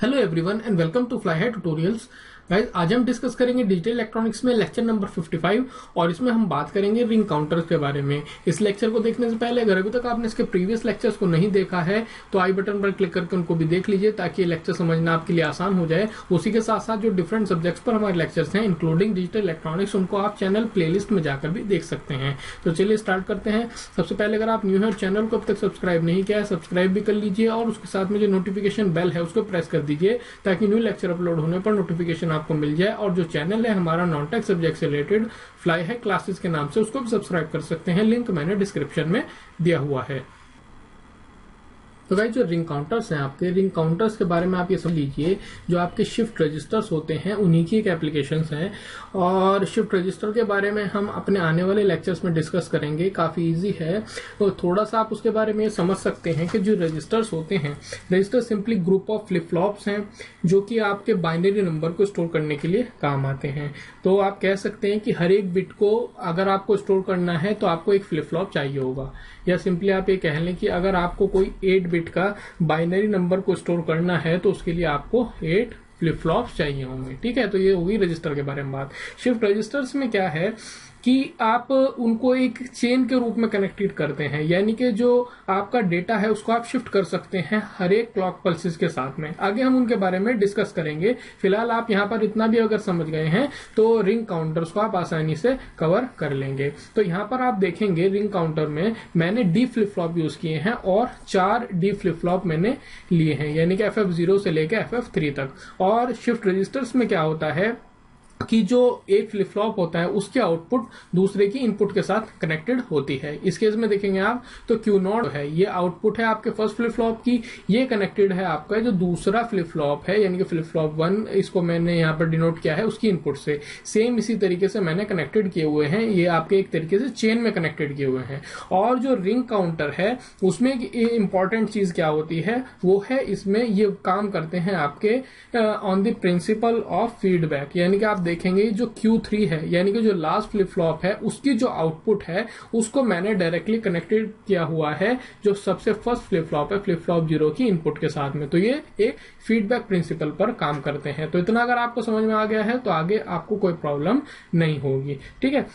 Hello everyone and welcome to fly high tutorials. Guys, आज हम discuss करेंगे digital electronics में लेक्चर नंबर 55 और इसमें हम बात करेंगे रिंग काउंटर्स के बारे में। इस लेक्चर को देखने से पहले अगर अभी तक आपने इसके प्रीवियस लेक्चर्स को नहीं देखा है तो आई बटन पर क्लिक करके उनको भी देख लीजिए ताकि ये लेक्चर समझना आपके लिए आसान हो जाए। उसी के साथ साथ जो डिफरेंट सब्जेक्ट्स पर हमारे लेक्चर्स हैं इंक्लूडिंग डिजिटल इलेक्ट्रॉनिक्स, उनको आप चैनल प्लेलिस्ट में जाकर भी देख सकते हैं। तो चलिए स्टार्ट करते हैं। सबसे पहले अगर आप न्यू है चैनल को अब तक सब्सक्राइब नहीं किया है, सब्सक्राइब भी कर लीजिए और उसके साथ में जो नोटिफिकेशन बेल है उसको प्रेस कर दीजिए ताकि न्यू लेक्चर अपलोड होने पर नोटिफिकेशन आपको मिल जाए। और जो चैनल है हमारा नॉन टेक सब्जेक्ट से रिलेटेड फ्लाई हाई क्लासेस के नाम से, उसको भी सब्सक्राइब कर सकते हैं। लिंक मैंने डिस्क्रिप्शन में दिया हुआ है। तो गाइस, जो रिंग काउंटर्स हैं, आपके रिंग काउंटर्स के बारे में आप ये समझ लीजिए, जो आपके शिफ्ट रजिस्टर्स होते हैं उन्हीं की एक एप्लीकेशंस है। और शिफ्ट रजिस्टर के बारे में हम अपने आने वाले लेक्चर्स में डिस्कस करेंगे। काफी इजी है तो थोड़ा सा आप उसके बारे में समझ सकते हैं कि जो रजिस्टर्स होते हैं, register simply group of flip flops हैं जो कि आपके बाइनरी नंबर को स्टोर करने के लिए काम आते हैं। तो आप कह सकते हैं कि हर एक बिट को अगर आपको स्टोर करना है तो आपको एक फ्लिप फ्लॉप चाहिए होगा, या सिंपली आप ये कह लें कि अगर आपको कोई 8 बिट का बाइनरी नंबर को स्टोर करना है तो उसके लिए आपको 8 फ्लिप फ्लॉप्स चाहिए होंगे। ठीक है, तो ये होगी रजिस्टर के बारे में बात। शिफ्ट रजिस्टर्स में क्या है कि आप उनको एक चेन के रूप में कनेक्टेड करते हैं, यानी कि जो आपका डेटा है उसको आप शिफ्ट कर सकते हैं हर एक क्लॉक पल्सेस के साथ में। आगे हम उनके बारे में डिस्कस करेंगे। फिलहाल आप यहाँ पर इतना भी अगर समझ गए हैं तो रिंग काउंटर्स को आप आसानी से कवर कर लेंगे। तो यहाँ पर आप देखेंगे रिंग काउंटर में मैंने डी फ्लिप फ्लॉप यूज किए हैं और 4 डी फ्लिप फ्लॉप मैंने लिए हैं, यानी कि FF0 से लेकर FF3 तक। और शिफ्ट रजिस्टर्स में क्या होता है कि जो एक फ्लिप फ्लॉप होता है उसकी आउटपुट दूसरे की इनपुट के साथ कनेक्टेड होती है। इस केस में देखेंगे आप तो Q0 है, ये आउटपुट है आपके फर्स्ट फ्लिप फ्लॉप की, ये कनेक्टेड है आपका जो दूसरा फ्लिप फ्लॉप है, यानी कि फ्लिप फ्लॉप 1, इसको मैंने यहाँ पर डिनोट किया है उसकी इनपुट से। सेम इसी तरीके से मैंने कनेक्टेड किए हुए हैं, ये आपके एक तरीके से चेन में कनेक्टेड किए हुए हैं। और जो रिंग काउंटर है उसमें एक इंपॉर्टेंट चीज क्या होती है वो है, इसमें ये काम करते हैं आपके on the principle of feedback, यानी कि आप देखेंगे जो Q3 है, यानी कि जो लास्ट फ्लिप फ्लॉप है उसकी जो आउटपुट है उसको मैंने डायरेक्टली कनेक्टेड किया हुआ है जो सबसे फर्स्ट फ्लिप फ्लॉप है, फ्लिप फ्लॉप 0 की इनपुट के साथ में। तो ये एक फीडबैक प्रिंसिपल पर काम करते हैं। तो इतना अगर आपको समझ में आ गया है तो आगे आपको कोई प्रॉब्लम नहीं होगी। ठीक है,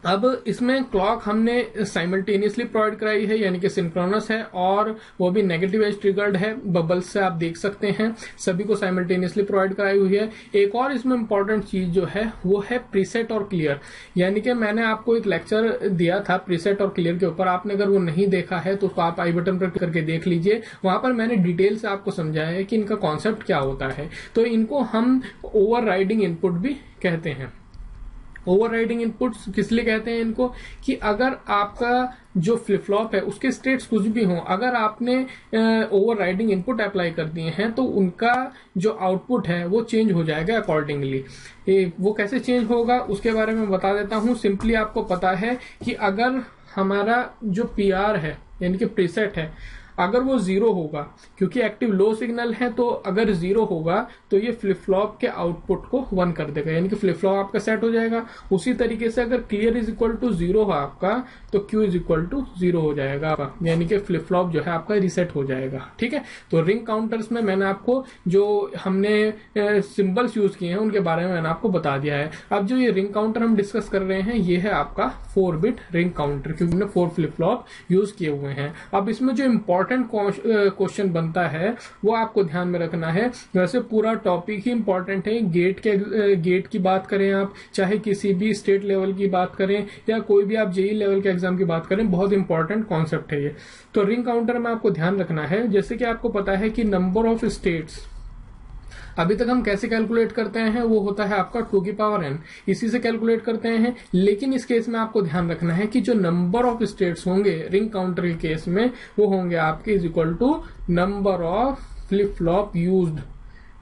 अब इसमें क्लॉक हमने साइमल्टेनियसली प्रोवाइड कराई है, यानी कि सिंक्रोनस है और वो भी नेगेटिव एज ट्रिगर्ड है। बबल्स से आप देख सकते हैं सभी को साइमल्टेनियसली प्रोवाइड कराई हुई है। एक और इसमें इंपॉर्टेंट चीज जो है वो है प्रीसेट और क्लियर, यानी कि मैंने आपको एक लेक्चर दिया था प्रीसेट और क्लियर के ऊपर। आपने अगर वो नहीं देखा है तो उसको आप आई बटन पर करके देख लीजिए। वहां पर मैंने डिटेल से आपको समझाया है कि इनका कॉन्सेप्ट क्या होता है। तो इनको हम ओवरराइडिंग इनपुट भी कहते हैं। ओवरराइडिंग इनपुट्स किस लिए कहते हैं इनको, कि अगर आपका जो फ्लिप फ्लॉप है उसके स्टेट्स कुछ भी हो, अगर आपने ओवरराइडिंग इनपुट अप्लाई कर दिए हैं तो उनका जो आउटपुट है वो चेंज हो जाएगा अकॉर्डिंगली। वो कैसे चेंज होगा उसके बारे में बता देता हूं। सिंपली आपको पता है कि अगर हमारा जो PR है यानी कि प्रीसेट है, अगर वो 0 होगा, क्योंकि एक्टिव लो सिग्नल है, तो अगर 0 होगा तो ये फ्लिप फ्लॉप के आउटपुट को 1 कर देगा, यानी कि फ्लिप फ्लॉप आपका सेट हो जाएगा। उसी तरीके से अगर क्लियर इज इक्वल टू 0 है आपका तो Q इज इक्वल टू 0 हो जाएगा, यानी कि फ्लिप फ्लॉप जो है आपका रिसेट हो जाएगा। ठीक है, तो रिंग काउंटर्स में मैंने आपको जो हमने सिंबल्स यूज किए हैं उनके बारे में मैंने आपको बता दिया है। अब जो ये रिंग काउंटर हम डिस्कस कर रहे हैं ये है आपका 4 बिट रिंग काउंटर, क्योंकि हमने 4 फ्लिप फ्लॉप यूज किए हुए हैं। अब इसमें जो इम्पोर्टेंट क्वेश्चन बनता है वो आपको ध्यान में रखना है। वैसे पूरा टॉपिक ही इंपॉर्टेंट है। गेट की बात करें आप, चाहे किसी भी स्टेट लेवल की बात करें या कोई भी आप JEE लेवल के एग्जाम की बात करें, बहुत इंपॉर्टेंट कॉन्सेप्ट है ये। तो रिंग काउंटर में आपको ध्यान रखना है, जैसे कि आपको पता है कि नंबर ऑफ स्टेट्स अभी तक हम कैसे कैलकुलेट करते हैं, वो होता है आपका 2 की पावर n, इसी से कैलकुलेट करते हैं। लेकिन इस केस में आपको ध्यान रखना है कि जो नंबर ऑफ स्टेट्स होंगे रिंग काउंटर के केस में वो होंगे आपके is equal to number of flip flop used.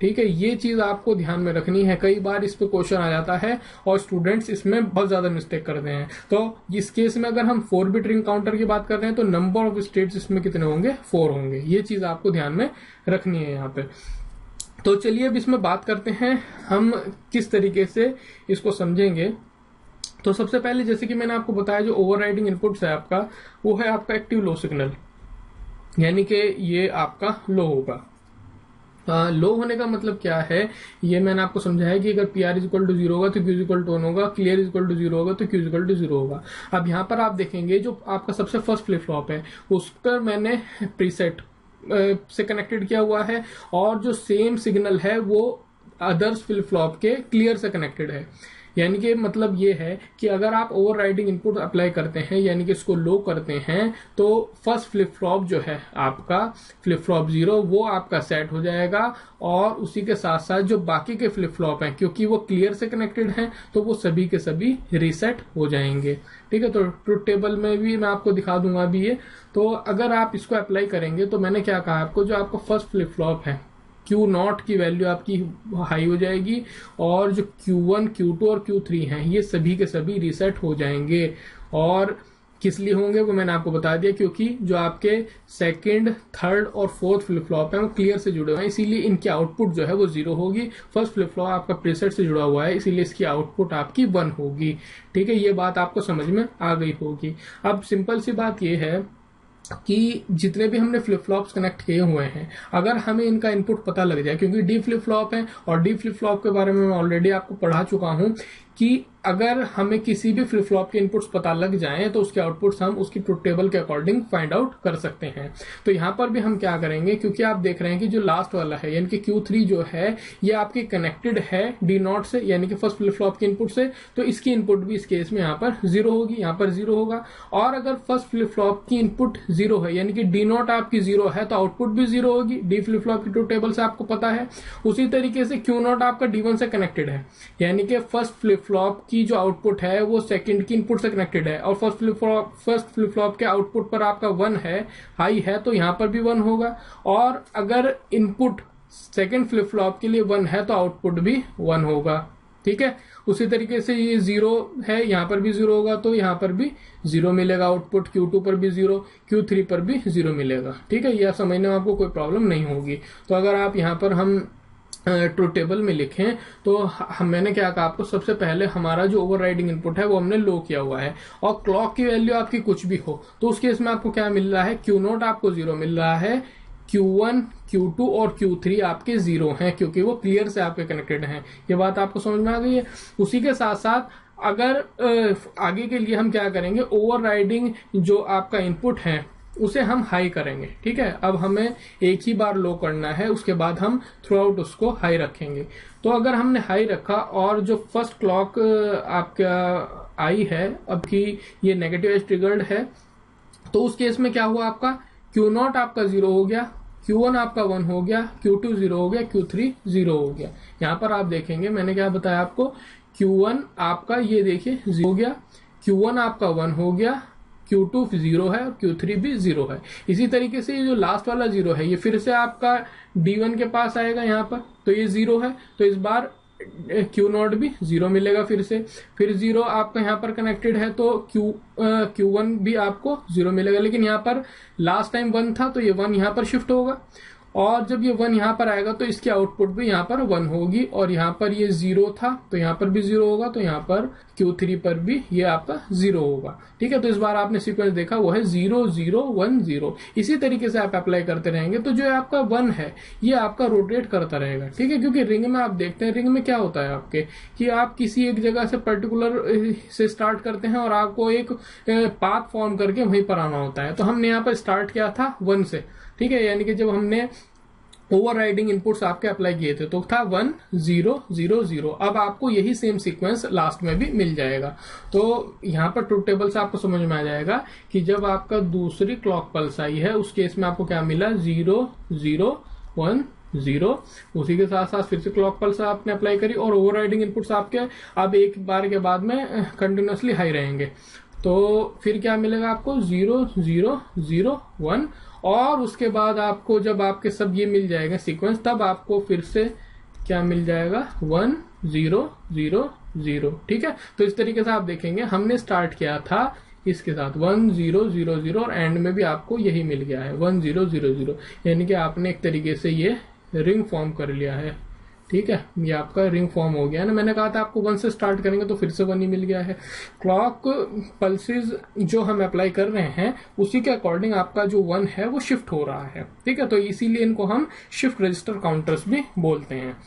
ठीक है, ये चीज आपको ध्यान में रखनी है। कई बार इस पे क्वेश्चन आ जाता है और स्टूडेंट्स इसमें बहुत ज्यादा मिस्टेक करते हैं। तो इस केस में अगर हम 4 बिट रिंग काउंटर की बात करते हैं तो नंबर ऑफ स्टेट्स इसमें कितने होंगे, 4 होंगे। ये चीज आपको ध्यान में रखनी है यहाँ पे। तो चलिए अब इसमें बात करते हैं हम किस तरीके से इसको समझेंगे। तो सबसे पहले जैसे कि मैंने आपको बताया जो ओवरराइडिंग इनपुट्स है आपका, वो है आपका एक्टिव लो सिग्नल, यानी कि ये आपका लो होगा। लो होने का मतलब क्या है, ये मैंने आपको समझाया कि अगर P R is equal to 0 होगा तो क्यू इज इक्वल टू 1 होगा, क्लियर इज इक्वल टू 0 होगा तो क्यू इज इक्वल टू 0 होगा। अब यहाँ पर आप देखेंगे जो आपका सबसे फर्स्ट फ्लिप फ्लॉप है उस पर मैंने प्रीसेट से कनेक्टेड किया हुआ है, और जो सेम सिग्नल है वो अदर्स फ्लिप फ्लॉप के क्लियर से कनेक्टेड है। यानी कि मतलब ये है कि अगर आप ओवरराइडिंग इनपुट अप्लाई करते हैं, यानी कि इसको लो करते हैं, तो फर्स्ट फ्लिप फ्लॉप जो है आपका फ्लिप फ्लॉप 0 वो आपका सेट हो जाएगा, और उसी के साथ साथ जो बाकी के फ्लिप फ्लॉप हैं क्योंकि वो क्लियर से कनेक्टेड हैं तो वो सभी के सभी रीसेट हो जाएंगे। ठीक है, तो ट्रुथ टेबल में भी मैं आपको दिखा दूंगा अभी ये। तो अगर आप इसको अप्लाई करेंगे तो मैंने क्या कहा आपको, जो आपका फर्स्ट फ्लिप फ्लॉप है Q0 की वैल्यू आपकी हाई हो जाएगी, और जो Q1, Q2 और Q3 हैं ये सभी के सभी रीसेट हो जाएंगे। और किस लिए होंगे वो मैंने आपको बता दिया, क्योंकि जो आपके सेकंड, थर्ड और फोर्थ फ्लिप फ्लॉप है वो क्लियर से जुड़े हुए हैं, इसीलिए इनकी आउटपुट जो है वो 0 होगी। फर्स्ट फ्लिप फ्लॉप आपका प्रीसेट से जुड़ा हुआ है, इसीलिए इसकी आउटपुट आपकी 1 होगी। ठीक है, ये बात आपको समझ में आ गई होगी। अब सिंपल सी बात ये है कि जितने भी हमने फ्लिप फ्लॉप्स कनेक्ट किए हुए हैं, अगर हमें इनका इनपुट पता लग जाए, क्योंकि डी फ्लिप फ्लॉप है और डी फ्लिप फ्लॉप के बारे में मैं ऑलरेडी आपको पढ़ा चुका हूं कि अगर हमें किसी भी फ्लिप फ्लॉप के इनपुट्स पता लग जाएं तो उसके आउटपुट्स हम उसकी ट्रुथ टेबल के अकॉर्डिंग फाइंड आउट कर सकते हैं। तो यहां पर भी हम क्या करेंगे, क्योंकि आप देख रहे हैं कि जो लास्ट वाला है यानी कि Q3 जो है ये आपकी कनेक्टेड है D0 से, यानी कि फर्स्ट फ्लिप फ्लॉप के इनपुट से, तो इसकी इनपुट भी इस केस में यहाँ पर 0 होगी, यहाँ पर 0 होगा। और अगर फर्स्ट फ्लिप फ्लॉप की इनपुट 0 है यानी कि D0 आपकी 0 है तो आउटपुट भी 0 होगी, डी फ्लिप फ्लॉप की ट्रुथ टेबल से आपको पता है। उसी तरीके से Q0 आपका D1 से कनेक्टेड है, यानी कि फर्स्ट फ्लिप फ्लॉप की जो आउटपुट है वो सेकंड की इनपुट से कनेक्टेड है, और फर्स्ट फ्लिप फ्लॉप के आउटपुट पर आपका 1 है, हाई है, तो यहां पर भी 1 होगा। और अगर इनपुट सेकंड फ्लिप फ्लॉप के लिए 1 है तो आउटपुट भी 1 होगा। ठीक है, उसी तरीके से ये 0 है, यहां पर भी 0 होगा तो यहां पर भी 0 मिलेगा आउटपुट, Q2 पर भी 0, Q3 पर भी 0 मिलेगा। ठीक है, यह समझने में आपको कोई प्रॉब्लम नहीं होगी। तो अगर आप यहां पर हम ट्रुथ टेबल में लिखें तो मैंने क्या कहा आपको, सबसे पहले हमारा जो ओवरराइडिंग इनपुट है वो हमने लो किया हुआ है, और क्लॉक की वैल्यू आपकी कुछ भी हो तो उस केस में आपको क्या मिल रहा है, Q0 आपको 0 मिल रहा है, Q1, Q2 और Q3 आपके 0 हैं क्योंकि वो क्लियर से आपके कनेक्टेड हैं। ये बात आपको समझ में आ गई है। उसी के साथ साथ अगर आगे के लिए हम क्या करेंगे, ओवरराइडिंग जो आपका इनपुट है उसे हम हाई करेंगे। ठीक है, अब हमें एक ही बार लो करना है, उसके बाद हम थ्रू आउट उसको हाई रखेंगे। तो अगर हमने हाई रखा और जो फर्स्ट क्लॉक आपका आई है, अब की ये नेगेटिव एज ट्रिगर्ड है, तो उस केस में क्या हुआ, आपका Q0 आपका 0 हो गया, Q1 आपका 1 हो गया, Q2 0 हो गया, Q3 0 हो गया। यहां पर आप देखेंगे मैंने क्या बताया आपको, Q1 आपका ये देखिए 0 हो गया, Q1 आपका 1 हो गया, Q2 0 है और Q3 भी 0 है। इसी तरीके से ये जो लास्ट वाला 0 है ये फिर से आपका D1 के पास आएगा यहाँ पर, तो ये 0 है, तो इस बार Q0 भी 0 मिलेगा फिर से, फिर 0 आपका यहाँ पर कनेक्टेड है तो Q1 भी आपको 0 मिलेगा, लेकिन यहाँ पर लास्ट टाइम 1 था तो ये 1 यहाँ पर शिफ्ट होगा, और जब ये 1 यहाँ पर आएगा तो इसकी आउटपुट भी यहाँ पर 1 होगी, और यहाँ पर ये 0 था तो यहाँ पर भी 0 होगा, तो यहाँ पर Q3 पर भी ये आपका 0 होगा। ठीक है, तो इस बार आपने सीक्वेंस देखा वो है 0 0 1 0। इसी तरीके से आप अप्लाई करते रहेंगे तो जो आपका 1 है ये आपका रोटेट करता रहेगा। ठीक है, क्योंकि रिंग में आप देखते हैं, रिंग में क्या होता है आपके कि आप किसी एक जगह से पर्टिकुलर से स्टार्ट करते हैं और आपको एक पाथ फॉर्म करके वहीं पर आना होता है। तो हमने यहाँ पर स्टार्ट किया था 1 से। ठीक है, यानी कि जब हमने ओवरराइडिंग इनपुट्स आपके अप्लाई किए थे तो था 1 0 0 0। अब आपको यही सेम सीक्वेंस लास्ट में भी मिल जाएगा। तो यहाँ पर ट्रुथ टेबल से आपको समझ में आ जाएगा कि जब आपका दूसरी क्लॉक पल्स आई है उस केस में आपको क्या मिला, 0 0 1 0। उसी के साथ साथ फिर से क्लॉक पल्स आपने अप्लाई करी और ओवरराइडिंग इनपुट्स आपके अब एक बार के बाद में कंटिन्यूअसली हाई रहेंगे। तो फिर क्या मिलेगा आपको, 0 0 0 1, और उसके बाद आपको जब आपके सब ये मिल जाएगा सीक्वेंस तब आपको फिर से क्या मिल जाएगा, 1 0 0 0। ठीक है, तो इस तरीके से आप देखेंगे हमने स्टार्ट किया था इसके साथ 1 0 0 0 और एंड में भी आपको यही मिल गया है 1 0 0 0, यानी कि आपने एक तरीके से ये रिंग फॉर्म कर लिया है। ठीक है, ये आपका रिंग फॉर्म हो गया है ना। मैंने कहा था आपको 1 से स्टार्ट करेंगे तो फिर से 1 ही मिल गया है। क्लॉक पल्सेस जो हम अप्लाई कर रहे हैं उसी के अकॉर्डिंग आपका जो 1 है वो शिफ्ट हो रहा है, ठीक है। तो इसीलिए इनको हम शिफ्ट रजिस्टर काउंटर्स भी बोलते हैं।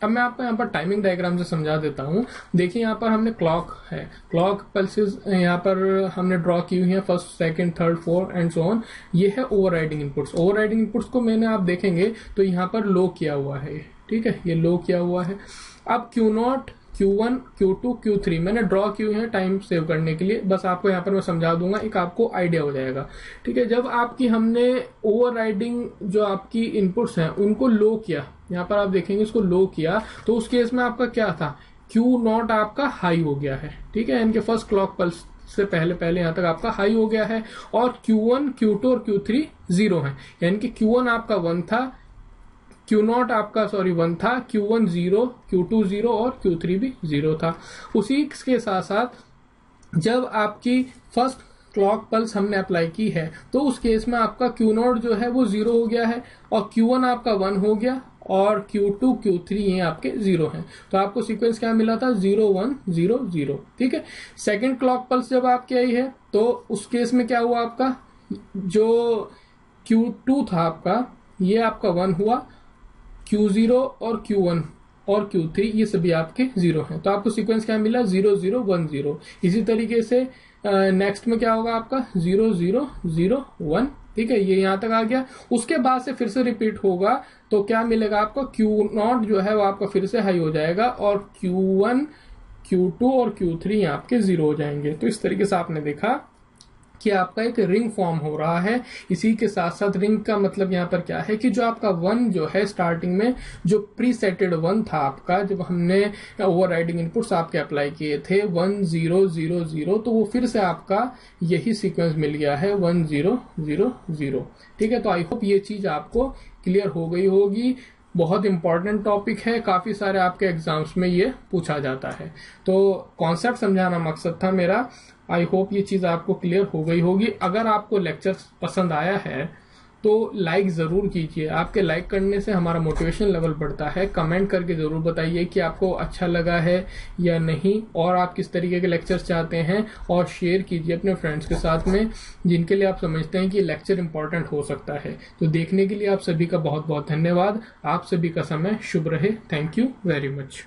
अब मैं आपको यहाँ पर टाइमिंग डायग्राम से समझा देता हूँ। देखिए यहाँ पर हमने क्लॉक है, क्लॉक पल्सेस यहाँ पर हमने ड्रॉ की हुई है, first, second, third, fourth and so on. ये है ओवरराइडिंग इनपुट्स। ओवरराइडिंग इनपुट्स को मैंने आप देखेंगे तो यहाँ पर लो किया हुआ है, ठीक है, ये लो किया हुआ है। अब Q0, Q1, Q2, Q3 मैंने ड्रॉ की हुई है टाइम सेव करने के लिए, बस आपको यहाँ पर मैं समझा दूंगा, एक आपको आइडिया हो जाएगा, ठीक है। जब आपकी हमने ओवरराइडिंग जो आपकी इनपुट्स हैं उनको लो किया, यहाँ पर आप देखेंगे इसको लो किया, तो उस केस में आपका क्या था, Q0 आपका हाई हो गया है, ठीक है, इनके फर्स्ट क्लॉक पल्स से पहले पहले यहाँ तक आपका हाई हो गया है। और Q1, Q2 और Q3 0 है, यानी कि Q1 आपका 1 था, Q0 आपका 1 था, Q1 0, Q2 0 और Q3 भी 0 था। उसी के साथ साथ जब आपकी फर्स्ट क्लॉक पल्स हमने अप्लाई की है तो उस केस में आपका Q0 जो है वो 0 हो गया है और Q1 आपका 1 हो गया और Q2, Q3 ये आपके 0 हैं। तो आपको सीक्वेंस क्या मिला था, 0 1 0 0, ठीक है। सेकेंड क्लॉक पल्स जब आपकी आई है तो उस केस में क्या हुआ, आपका जो Q2 था आपका ये आपका 1 हुआ, Q0 और Q1 और Q3 ये सभी आपके 0 हैं। तो आपको सीक्वेंस क्या मिला, 0 0 1 0। इसी तरीके से नेक्स्ट में क्या होगा आपका 0 0 0 1, ठीक है, ये यहां तक आ गया। उसके बाद से फिर से रिपीट होगा तो क्या मिलेगा आपको, Q0 जो है वो आपका फिर से हाई हो जाएगा और Q1, Q2 और Q3 आपके 0 हो जाएंगे। तो इस तरीके से आपने देखा कि आपका एक रिंग फॉर्म हो रहा है। इसी के साथ साथ रिंग का मतलब यहाँ पर क्या है कि जो आपका 1 जो है स्टार्टिंग में जो प्री सेटेड 1 था आपका, जब हमने ओवरराइडिंग इनपुट्स आपके अप्लाई किए थे 1 0 0 0, तो वो फिर से आपका यही सीक्वेंस मिल गया है 1 0 0 0, ठीक है। तो आई होप ये चीज आपको क्लियर हो गई होगी। बहुत इंपॉर्टेंट टॉपिक है, काफी सारे आपके एग्जाम्स में ये पूछा जाता है, तो कॉन्सेप्ट समझाना मकसद था मेरा। आई होप ये चीज आपको क्लियर हो गई होगी। अगर आपको लेक्चर पसंद आया है तो लाइक जरूर कीजिए, आपके लाइक करने से हमारा मोटिवेशन लेवल बढ़ता है। कमेंट करके जरूर बताइए कि आपको अच्छा लगा है या नहीं और आप किस तरीके के लेक्चर्स चाहते हैं, और शेयर कीजिए अपने फ्रेंड्स के साथ में जिनके लिए आप समझते हैं कि लेक्चर इंपॉर्टेंट हो सकता है। तो देखने के लिए आप सभी का बहुत बहुत धन्यवाद। आप सभी का समय शुभ रहे। Thank you very much.